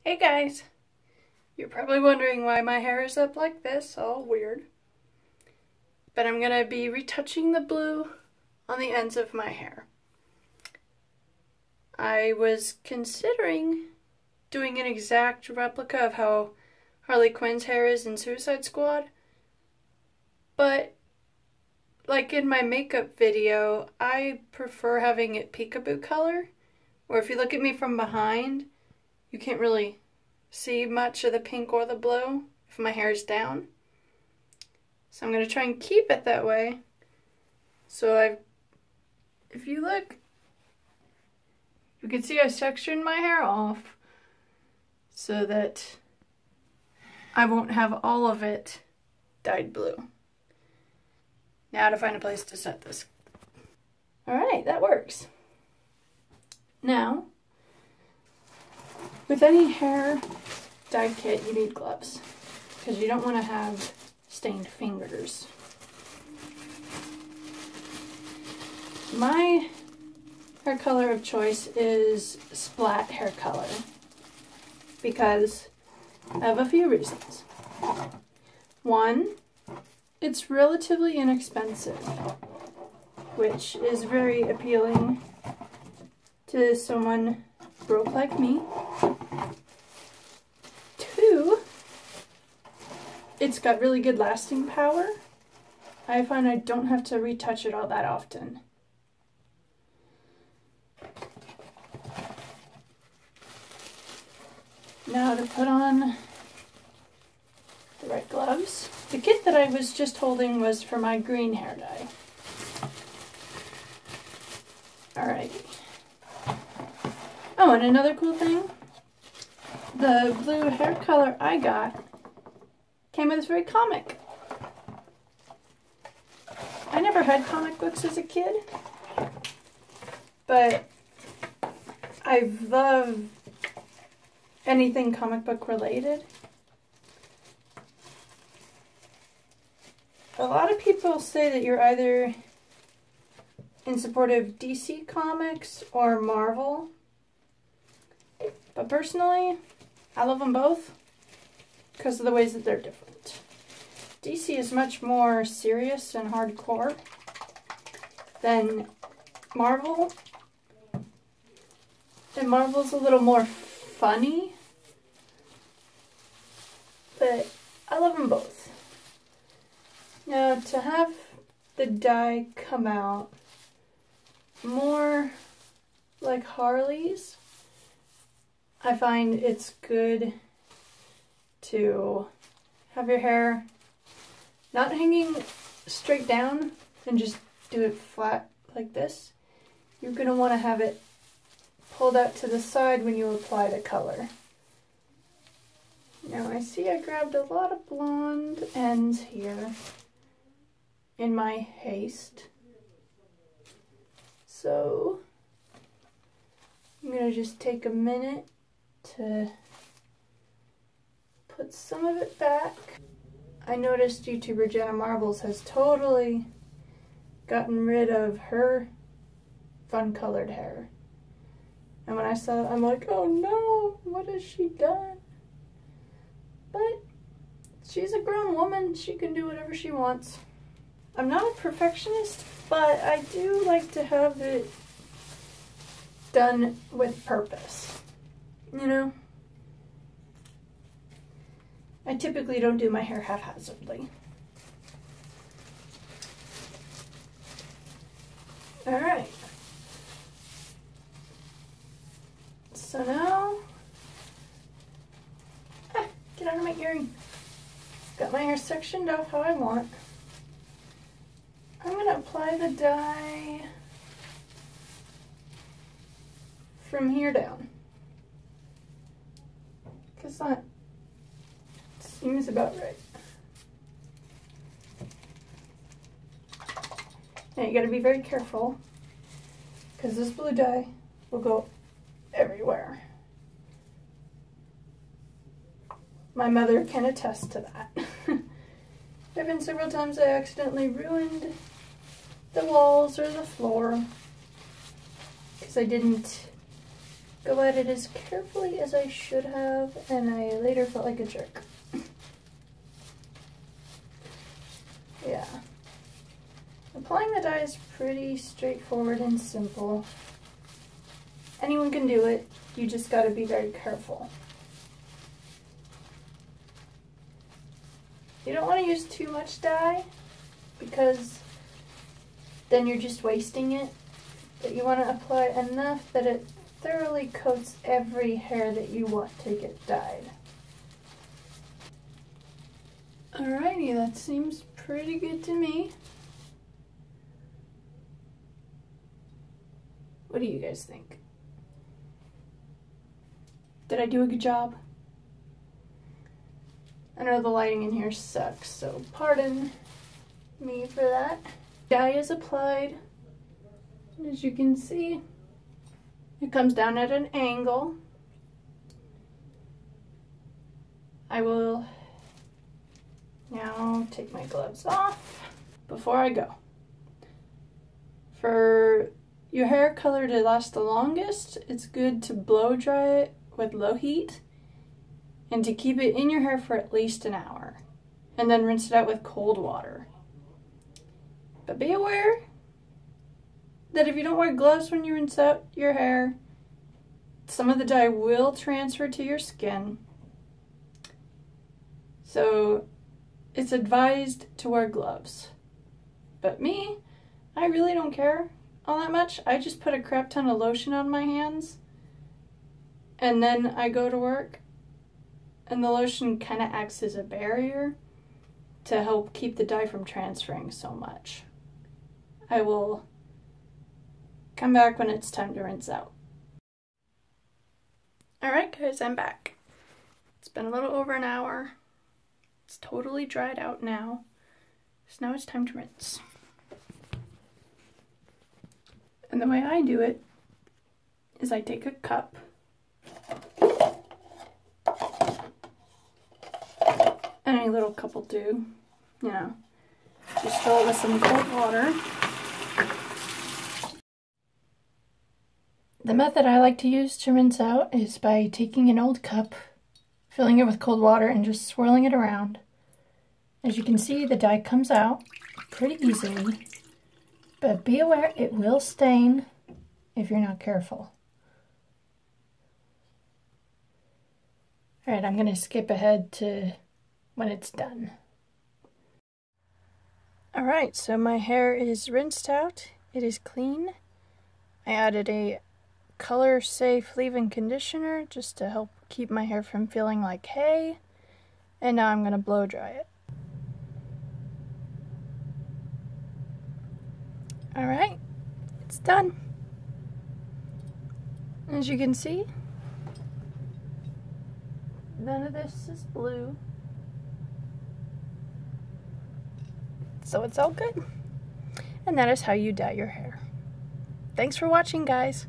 Hey guys! You're probably wondering why my hair is up like this, all weird. But I'm gonna be retouching the blue on the ends of my hair. I was considering doing an exact replica of how Harley Quinn's hair is in Suicide Squad, but like in my makeup video, I prefer having it peekaboo color, where if you look at me from behind, you can't really see much of the pink or the blue if my hair is down. So I'm going to try and keep it that way. So if you look, you can see I sectioned my hair off so that I won't have all of it dyed blue. Now to find a place to set this. Alright, that works. Now, with any hair dye kit, you need gloves because you don't want to have stained fingers. My hair color of choice is Splat Hair Color because of a few reasons. One, it's relatively inexpensive, which is very appealing to someone broke like me. Two, it's got really good lasting power. I find I don't have to retouch it all that often. Now to put on the right gloves. The kit that I was just holding was for my green hair dye. Alright. Oh, and another cool thing, the blue hair color I got came with this very comic. I never had comic books as a kid, but I love anything comic book related. A lot of people say that you're either in support of DC Comics or Marvel. But personally, I love them both because of the ways that they're different. DC is much more serious and hardcore than Marvel. And Marvel's a little more funny. But I love them both. Now, to have the dye come out more like Harley's, I find it's good to have your hair not hanging straight down and just do it flat like this. You're going to want to have it pulled out to the side when you apply the color. Now I see I grabbed a lot of blonde ends here in my haste. So I'm going to just take a minute to put some of it back. I noticed YouTuber Jenna Marbles has totally gotten rid of her fun colored hair. And when I saw it, I'm like, oh no, what has she done? But she's a grown woman. She can do whatever she wants. I'm not a perfectionist, but I do like to have it done with purpose. You know? I typically don't do my hair haphazardly. Alright. So now... get out of my earring. Got my hair sectioned off how I want. I'm going to apply the dye from here down. Because that seems about right. Now you got to be very careful because this blue dye will go everywhere. My mother can attest to that. There have been several times I accidentally ruined the walls or the floor because I didn't go at it as carefully as I should have, and I later felt like a jerk. Yeah. Applying the dye is pretty straightforward and simple. Anyone can do it, you just gotta be very careful. You don't want to use too much dye because then you're just wasting it, but you want to apply enough that it thoroughly coats every hair that you want to get dyed. Alrighty, that seems pretty good to me. What do you guys think? Did I do a good job? I know the lighting in here sucks, so pardon me for that. Dye is applied. As you can see, it comes down at an angle. I will now take my gloves off before I go. For your hair color to last the longest, it's good to blow dry it with low heat and to keep it in your hair for at least an hour, and then rinse it out with cold water. But be aware that if you don't wear gloves when you rinse out your hair, some of the dye will transfer to your skin. So it's advised to wear gloves. But me, I really don't care all that much. I just put a crap ton of lotion on my hands and then I go to work, and the lotion kind of acts as a barrier to help keep the dye from transferring so much. I will come back when it's time to rinse out. Alright guys, I'm back. It's been a little over an hour. It's totally dried out now. So now it's time to rinse. And the way I do it is I take a cup and any little cup will do, you know, just fill it with some cold water. The method I like to use to rinse out is by taking an old cup, filling it with cold water, and just swirling it around. As you can see, the dye comes out pretty easily, but be aware it will stain if you're not careful. Alright, I'm going to skip ahead to when it's done. Alright, so my hair is rinsed out. It is clean. I added a color safe leave-in conditioner just to help keep my hair from feeling like hay. And now I'm going to blow dry it. Alright, it's done. As you can see, none of this is blue. So it's all good. And that is how you dye your hair. Thanks for watching, guys.